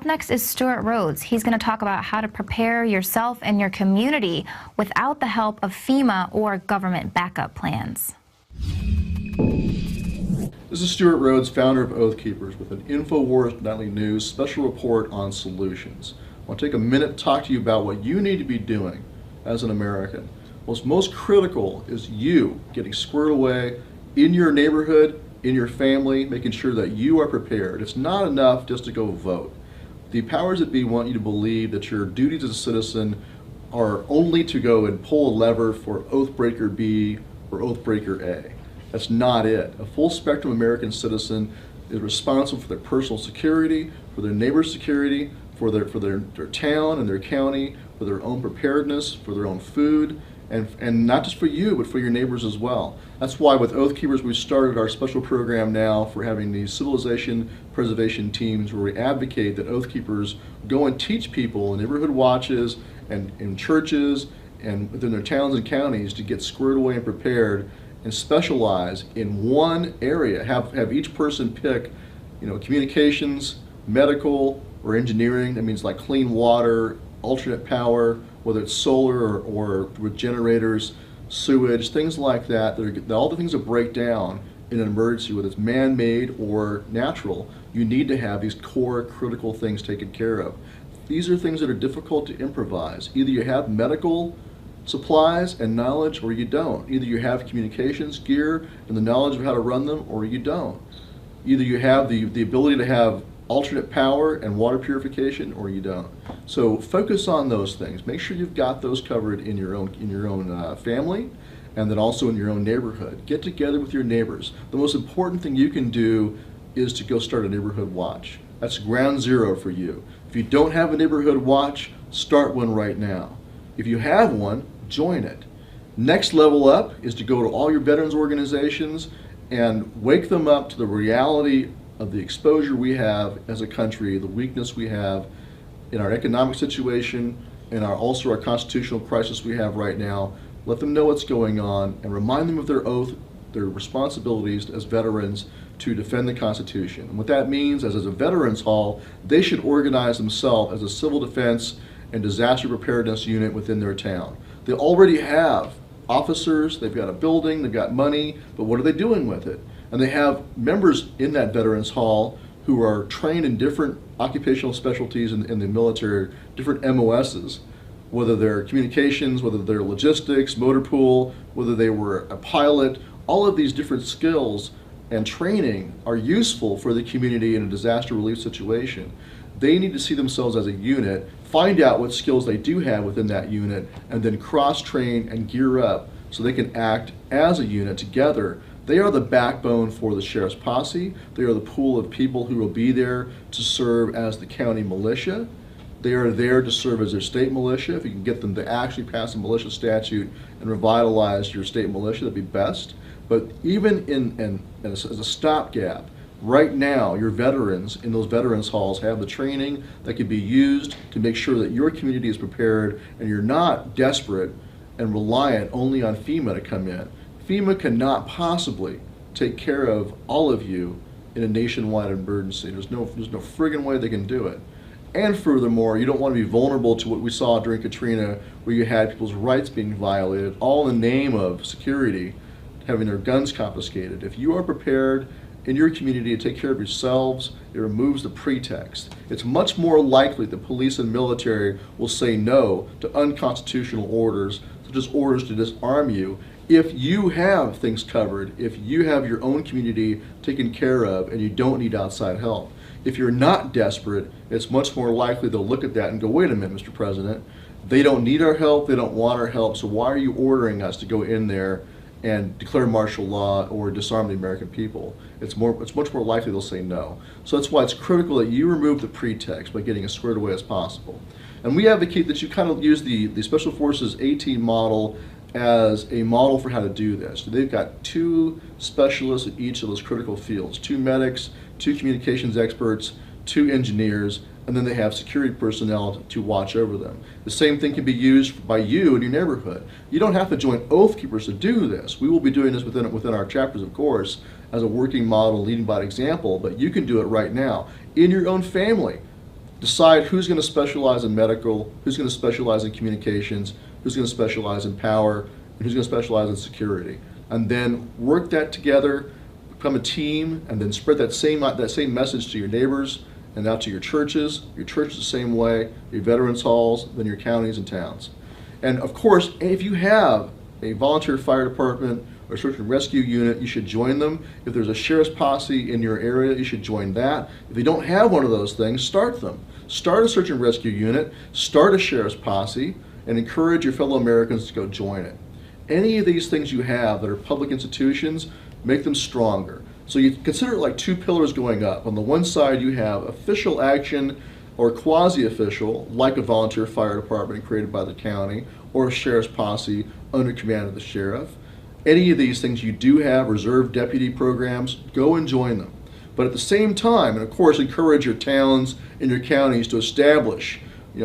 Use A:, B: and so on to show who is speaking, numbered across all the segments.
A: next is Stuart Rhodes. He's going to talk about how to prepare yourself and your community without the help of FEMA or government backup plans.
B: This is Stuart Rhodes, founder of Oath Keepers, with an InfoWars Nightly News special report on solutions. I want to take a minute to talk to you about what you need to be doing as an American. What's most critical is you getting squared away in your neighborhood, in your family, making sure that you are prepared. It's not enough just to go vote. The powers that be want you to believe that your duties as a citizen are only to go and pull a lever for Oathbreaker B or Oathbreaker A. That's not it. A full spectrum American citizen is responsible for their personal security, for their neighbor's security, for their town and their county, for their own preparedness, for their own food, and not just for you, but for your neighbors as well. That's why with Oath Keepers we started our special program now for having these civilization preservation teams where we advocate that Oath Keepers go and teach people in neighborhood watches and in churches and within their towns and counties to get squared away and prepared and specialize in one area. Have each person pick, communications, medical, or engineering. That means like clean water, alternate power, whether it's solar or with generators, sewage, things like that. They're all the things that break down in an emergency, whether it's man-made or natural. You need to have these core critical things taken care of. These are things that are difficult to improvise. Either you have medical supplies and knowledge or you don't. Either you have communications gear and the knowledge of how to run them or you don't. Either you have the ability to have alternate power and water purification or you don't. So focus on those things. Make sure you've got those covered in your own family and then also in your own neighborhood. Get together with your neighbors. The most important thing you can do is to go start a neighborhood watch. That's ground zero for you. If you don't have a neighborhood watch, start one right now. If you have one, join it. Next level up is to go to all your veterans organizations and wake them up to the reality of the exposure we have as a country, the weakness we have in our economic situation, and also our constitutional crisis we have right now. Let them know what's going on and remind them of their oath, their responsibilities as veterans to defend the Constitution. And what that means is as a Veterans Hall, they should organize themselves as a civil defense and disaster preparedness unit within their town. They already have officers, they've got a building, they've got money, but what are they doing with it? And they have members in that Veterans Hall who are trained in different occupational specialties in the military, different MOSs, whether they're communications, whether they're logistics, motor pool, whether they were a pilot. All of these different skills and training are useful for the community in a disaster relief situation. They need to see themselves as a unit, find out what skills they do have within that unit, and then cross-train and gear up so they can act as a unit together. They are the backbone for the sheriff's posse. They are the pool of people who will be there to serve as the county militia. They are there to serve as their state militia. If you can get them to actually pass a militia statute and revitalize your state militia, that'd be best. But even as a stopgap, right now, your veterans in those veterans halls have the training that can be used to make sure that your community is prepared and you're not desperate and reliant only on FEMA to come in. FEMA cannot possibly take care of all of you in a nationwide emergency. There's no friggin' way they can do it. And furthermore, you don't want to be vulnerable to what we saw during Katrina, where you had people's rights being violated, all in the name of security, having their guns confiscated. If you are prepared in your community to take care of yourselves, it removes the pretext. It's much more likely that police and military will say no to unconstitutional orders, such as orders to disarm you, if you have things covered, if you have your own community taken care of and you don't need outside help. If you're not desperate, it's much more likely they'll look at that and go, wait a minute, Mr. President, they don't need our help, they don't want our help, so why are you ordering us to go in there and declare martial law or disarm the American people? It's much more likely they'll say no. So that's why it's critical that you remove the pretext by getting as squared away as possible. And we advocate that you kind of use the Special Forces A-Team model as a model for how to do this. So they've got 2 specialists in each of those critical fields, 2 medics, 2 communications experts, 2 engineers, and then they have security personnel to watch over them. The same thing can be used by you in your neighborhood. You don't have to join Oath Keepers to do this. We will be doing this within our chapters, of course, as a working model, leading by example, but you can do it right now in your own family. Decide who's going to specialize in medical, who's going to specialize in communications, who's going to specialize in power, and who's going to specialize in security. And then work that together, become a team, and then spread that same message to your neighbors and out to your churches the same way, your veterans halls, then your counties and towns. And of course, if you have a volunteer fire department or search and rescue unit, you should join them. If there's a sheriff's posse in your area, you should join that. If you don't have one of those things, start them. Start a search and rescue unit, start a sheriff's posse, and encourage your fellow Americans to go join it. Any of these things you have that are public institutions, make them stronger. So you consider it like two pillars going up. On the one side, you have official action or quasi-official, like a volunteer fire department created by the county, or a sheriff's posse under command of the sheriff. Any of these things you do have, reserve deputy programs, go and join them. But at the same time, and of course, encourage your towns and your counties to establish,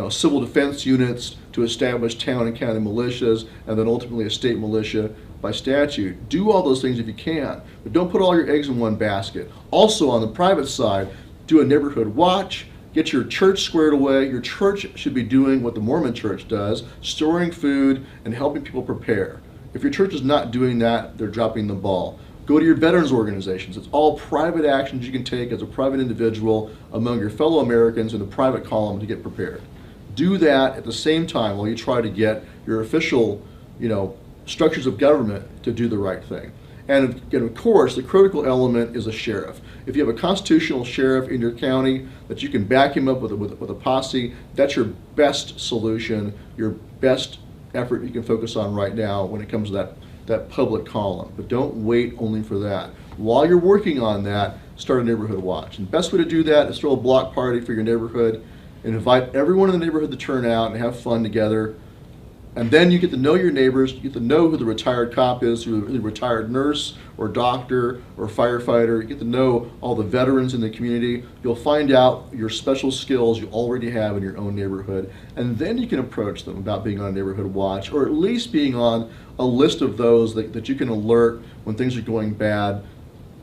B: civil defense units, to establish town and county militias, and then ultimately a state militia by statute. Do all those things if you can, but don't put all your eggs in one basket. Also, on the private side, do a neighborhood watch. Get your church squared away. Your church should be doing what the Mormon church does, storing food and helping people prepare. If your church is not doing that, they're dropping the ball. Go to your veterans organizations. It's all private actions you can take as a private individual among your fellow Americans in the private column to get prepared. Do that at the same time while you try to get your official, structures of government to do the right thing. And of course, the critical element is a sheriff. If you have a constitutional sheriff in your county that you can back him up with a posse, that's your best solution, your best effort you can focus on right now when it comes to that public column. But don't wait only for that. While you're working on that, start a neighborhood watch. And the best way to do that is throw a block party for your neighborhood and invite everyone in the neighborhood to turn out and have fun together. And then you get to know your neighbors, you get to know who the retired cop is, who the retired nurse or doctor or firefighter. You get to know all the veterans in the community. You'll find out your special skills you already have in your own neighborhood. And then you can approach them about being on a neighborhood watch, or at least being on a list of those that you can alert when things are going bad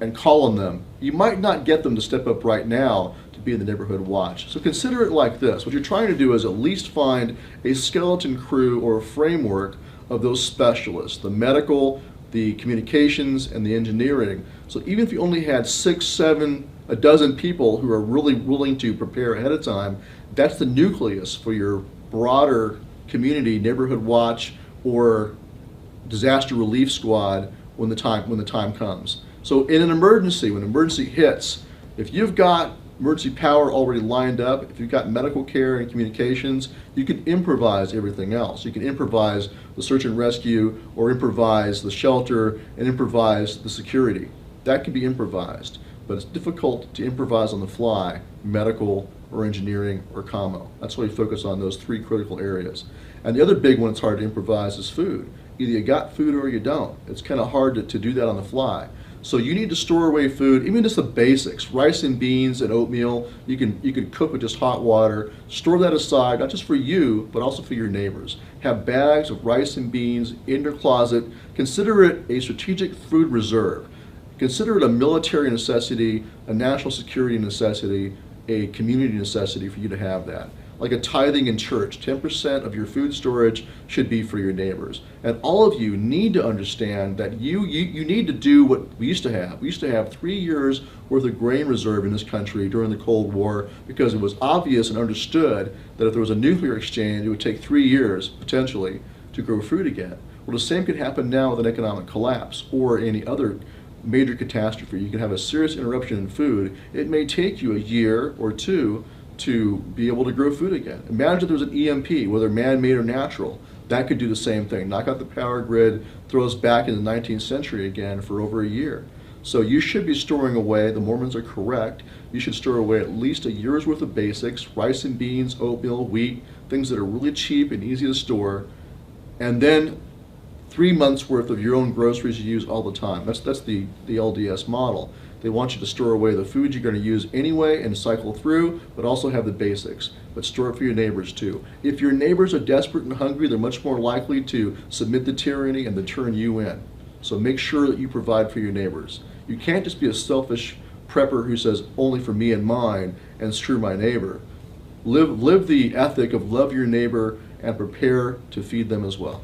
B: and call on them. You might not get them to step up right now to be in the neighborhood watch. So consider it like this. What you're trying to do is at least find a skeleton crew or a framework of those specialists, the medical, the communications, and the engineering. So even if you only had 6, 7, a dozen people who are really willing to prepare ahead of time, that's the nucleus for your broader community neighborhood watch or disaster relief squad when the time comes. So in an emergency, when an emergency hits, if you've got emergency power already lined up, if you've got medical care and communications, you can improvise everything else. You can improvise the search and rescue, or improvise the shelter, and improvise the security. That can be improvised, but it's difficult to improvise on the fly, medical or engineering or commo. That's why we focus on those 3 critical areas. And the other big one that's hard to improvise is food. Either you got food or you don't. It's kind of hard to do that on the fly. So you need to store away food, even just the basics, rice and beans and oatmeal. You can cook with just hot water. Store that aside, not just for you, but also for your neighbors. Have bags of rice and beans in your closet. Consider it a strategic food reserve. Consider it a military necessity, a national security necessity, a community necessity for you to have that. Like a tithing in church, 10% of your food storage should be for your neighbors. And all of you need to understand that you need to do what we used to have. We used to have 3 years worth of grain reserve in this country during the Cold War, because it was obvious and understood that if there was a nuclear exchange, it would take 3 years, potentially, to grow food again. Well, the same could happen now with an economic collapse or any other major catastrophe. You can have a serious interruption in food. It may take you a year or 2 to be able to grow food again. Imagine if there was an EMP, whether man-made or natural. That could do the same thing. Knock out the power grid, throw us back in the 19th century again for over a year. So you should be storing away, the Mormons are correct, you should store away at least a year's worth of basics, rice and beans, oatmeal, wheat, things that are really cheap and easy to store, and then 3 months worth of your own groceries you use all the time. That's the LDS model. They want you to store away the food you're going to use anyway and cycle through, but also have the basics. But store it for your neighbors too. If your neighbors are desperate and hungry, they're much more likely to submit to tyranny and to turn you in. So make sure that you provide for your neighbors. You can't just be a selfish prepper who says only for me and mine and screw my neighbor. Live the ethic of love your neighbor and prepare to feed them as well.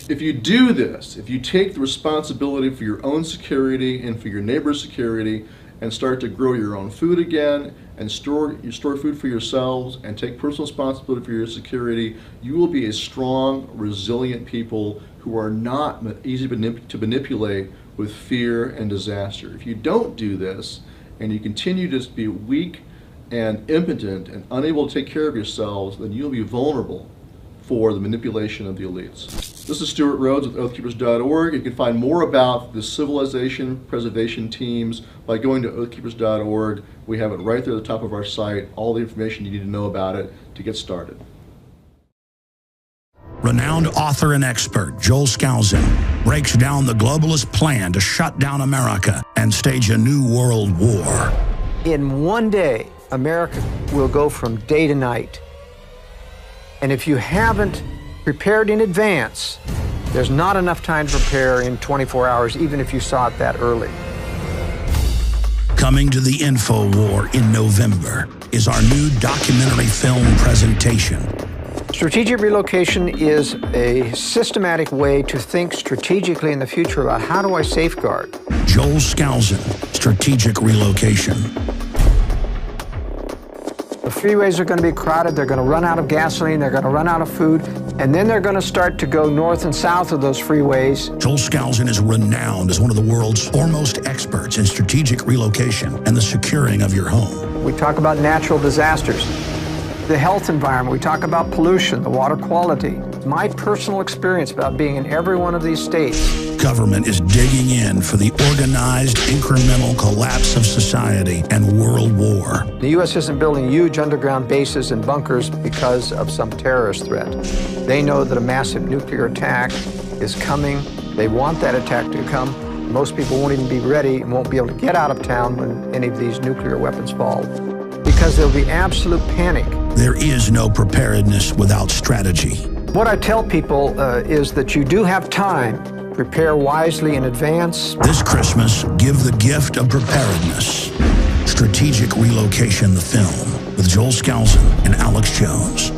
B: If you do this, if you take the responsibility for your own security and for your neighbor's security and start to grow your own food again and store food for yourselves and take personal responsibility for your security, you will be a strong, resilient people who are not easy to manipulate with fear and disaster. If you don't do this and you continue to be weak and impotent and unable to take care of yourselves, then you'll be vulnerable for the manipulation of the elites. This is Stuart Rhodes with oathkeepers.org. You can find more about the civilization preservation teams by going to oathkeepers.org. We have it right there at the top of our site, all the information you need to know about it to get started.
C: Renowned author and expert Joel Skousen breaks down the globalist plan to shut down America and stage a new world war.
D: In one day, America will go from day to night. And if you haven't prepared in advance, there's not enough time to prepare in 24 hours, even if you saw it that early.
C: Coming to the InfoWar in November is our new documentary film presentation.
D: Strategic relocation is a systematic way to think strategically in the future about how do I safeguard.
C: Joel Skousen, Strategic Relocation.
D: The freeways are going to be crowded, they're going to run out of gasoline, they're going to run out of food, and then they're going to start to go north and south of those freeways.
C: Joel Skousen is renowned as one of the world's foremost experts in strategic relocation and the securing of your home.
D: We talk about natural disasters, the health environment, we talk about pollution, the water quality. My personal experience about being in every one of these states.
C: Government is digging in for the organized, incremental collapse of society and world war.
D: The U.S. isn't building huge underground bases and bunkers because of some terrorist threat. They know that a massive nuclear attack is coming. They want that attack to come. Most people won't even be ready and won't be able to get out of town when any of these nuclear weapons fall, because there'll be absolute panic.
C: There is no preparedness without strategy.
D: What I tell people is that you do have time. Prepare wisely in advance.
C: This Christmas, give the gift of preparedness. Strategic Relocation, the film, with Joel Skousen and Alex Jones.